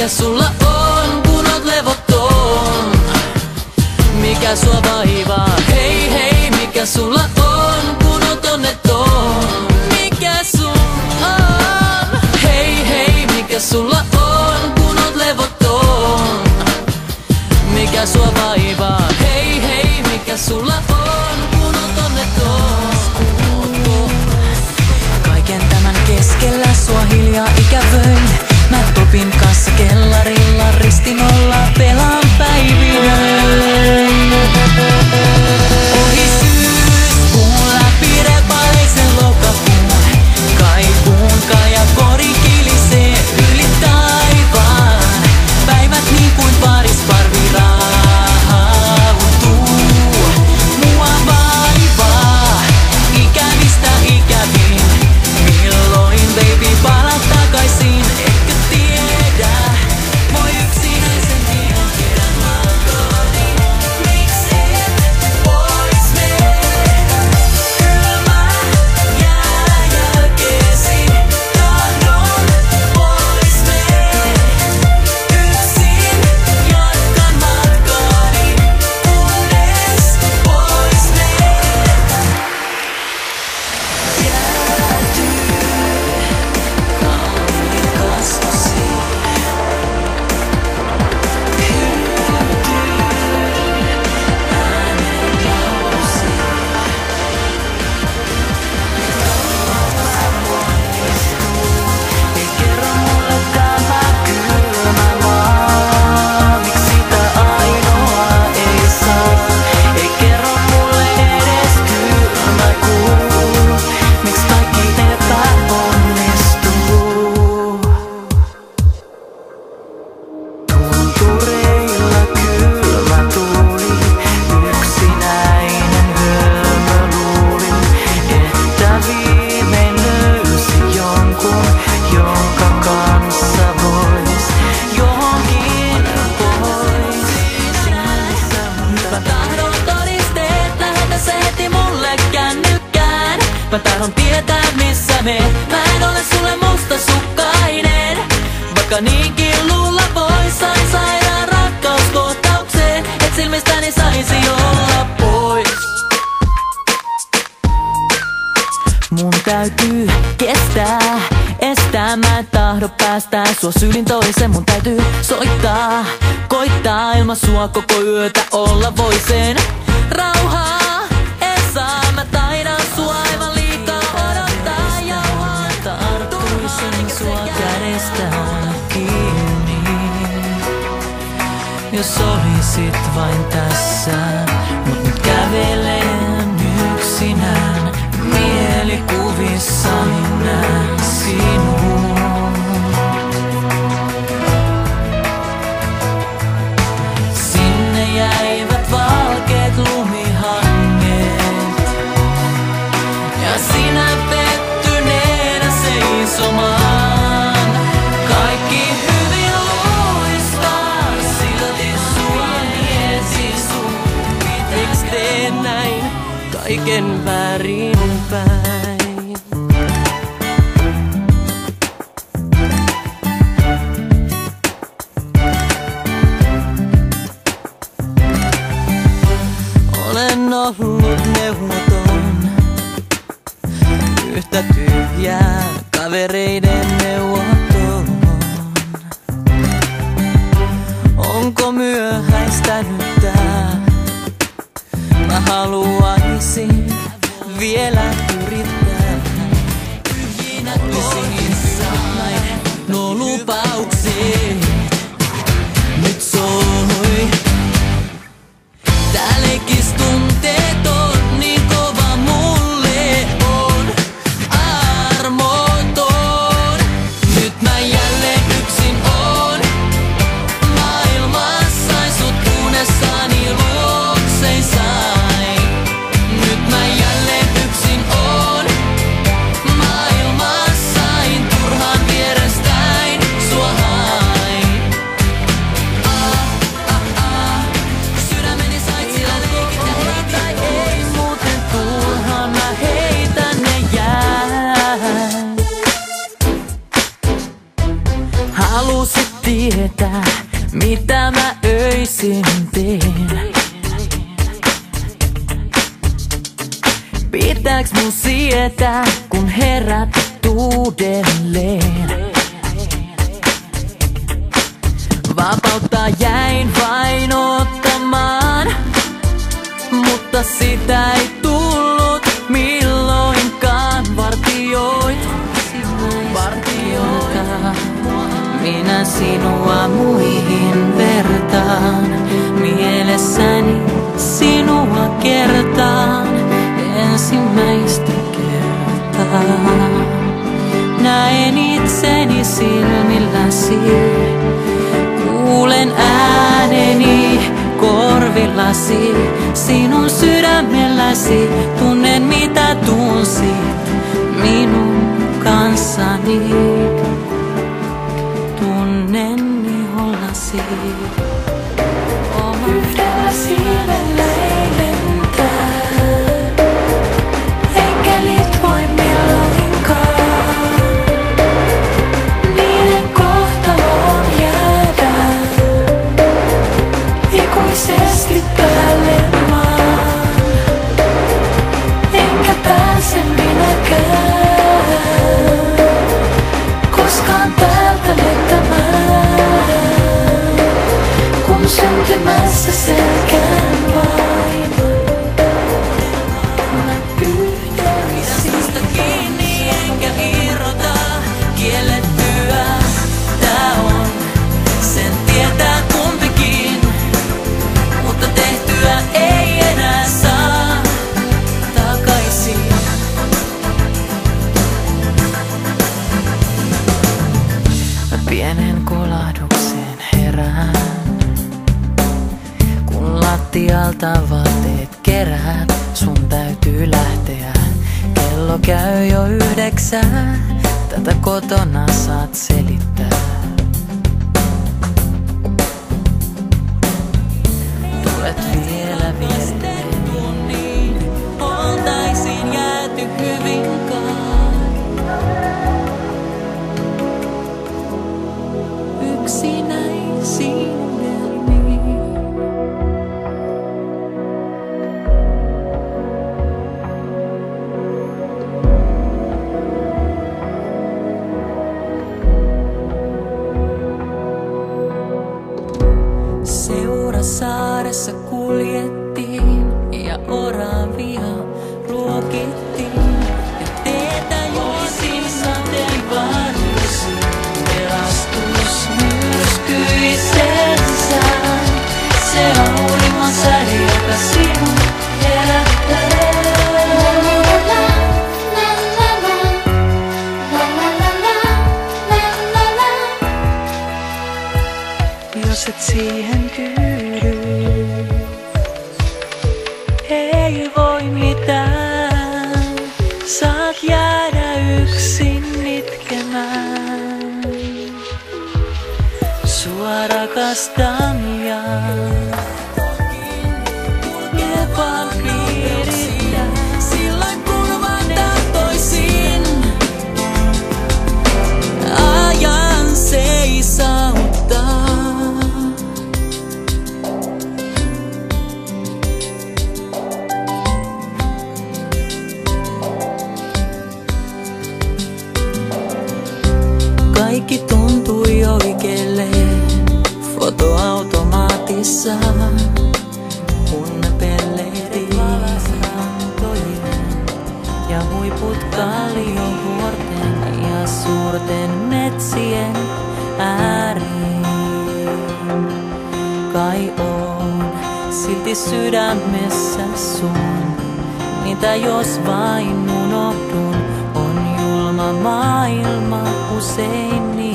mikä sulla on, kun oot levoton? Mikä sua vaivaa? Hei hei, mikä sulla on, kun oot onneton? Mikä sun on? Hei hei, mikä sulla on, kun oot levoton? Mikä sua vaivaa? Hei hei, mikä sulla on, kun oot onneton? Kaiken tämän keskellä sua hiljaa ikävöin. Mä Topin kanssa kellarilla ristinolla pelaan päivinä. Ohi syyskuun läpi repaleisen lokakuun. Kaipuun kajakori kilisee yli taivaan. Päivät niin kuin parisparvi rauhoittuu. Mua vaivaa ikävistä ikävin. Milloin baby palat takaisin? Etkö tiedä? Voi yksinäisen tien tiedä matkoni. Miks et vois mennä? Kylmä jää jälkeesi. Tahdon vois mennä. Yksin jatkan matkani. Kunnes vois mennä. Mä tahdon tietää missä me. Mä en ole sulle mustasukkainen. Vaikka niinkin luulla vois, sain sairaan rakkauskohtaukseen. Et silmistäni saisi olla pois. Mun täytyy kestää, estää. Mä en tahdo päästää sua sylin toisen. Mun täytyy soittaa, koittaa ilman sua koko yötä olla voisen. Rauhaa en saa, mä taidan sua aivan liikaa odottaa. Jauhaan tarttuisin sua kädestään kiinni. Jos olisit vain tässä, mut nyt kävelen yksinään. Mielikuvissani näen sinun. Sinne jäivät valkeet lumihanget. Ja sinä pettyneenä seisomaan. Kaikki hyvin luistaa, silti sua mieti sun. Miten teen näin kaiken väärinpäin? Olen ollut neuvoton, yhtä tyhjää kavereiden neuvoton. Onko myöhäistä nyt tää? Mä haluaisin vielä yrittää. Tyhjinä kohdissaan nuo lupaukset nyt soi. Tää leikis tunteeton, niin kova mulle on armoton. Nyt mä jälleen yksin oon. Maailmassa sain sut unessani luoksei sain. Nyt mä jälleen yksin oon. pitääks mun sietää, kun herät uudelleen? Vapautta jäin vain ottamaan, mutta sitä ei tullut milloinkaan. Vartioita, minä sinua muihin vertaan. Mielessäni sinua kertaan ensimmäistä kertaa. Näen itseni silmilläsi, kuulen ääneni korvillasi, sinun sydämelläsi tunnen mitä tunsit minun kanssani. Tunnen ihollasi. Yhdellä silmällä ei lentää, enkelit voi milloinkaan. Niiden kohtaloon jäädä ikuisesti päälle maan. Enkä pääse minäkään koskaan täältä lentämään, kun syntymässä selkään vain. Mä pyydän Susta kiinni enkä irrota, kiellettyä tää on, sen tietää kumpikin, mutta tehtyä ei enää saa takaisin. Mä pienen kolahduksen herään, kun lattialta vaatteet keräät. Sun täytyy lähteä, kello käy jo 9. Tätä kotona saat selittää. Tulet vielä viereen, Kun niin oltaisiin jääty hyvin kai. yksinäisiin unelmiin. Seurasaaressa kuljettiin ja oravia ruokittiin ja teetä juotiin sateenvarjossa. Pelastus myrskyisen sään, se auringon säde, joka sinut herättää. Jos et siihen tyydy, ei voi mitään. Saat jäädä yksin itkemään. Sua rakastan ja Vaan piirittää, silloin kun vaan tahtoisin ajan seisauttaa. Kaikki tuntui oikealle fotoautomaatissa, kun me pelleiliin ja huiput kalliovuorten ja suurten metsien ääriin. Kai on silti sydämessä sun, mitä jos vain unohdun, on julma maailma usein niin.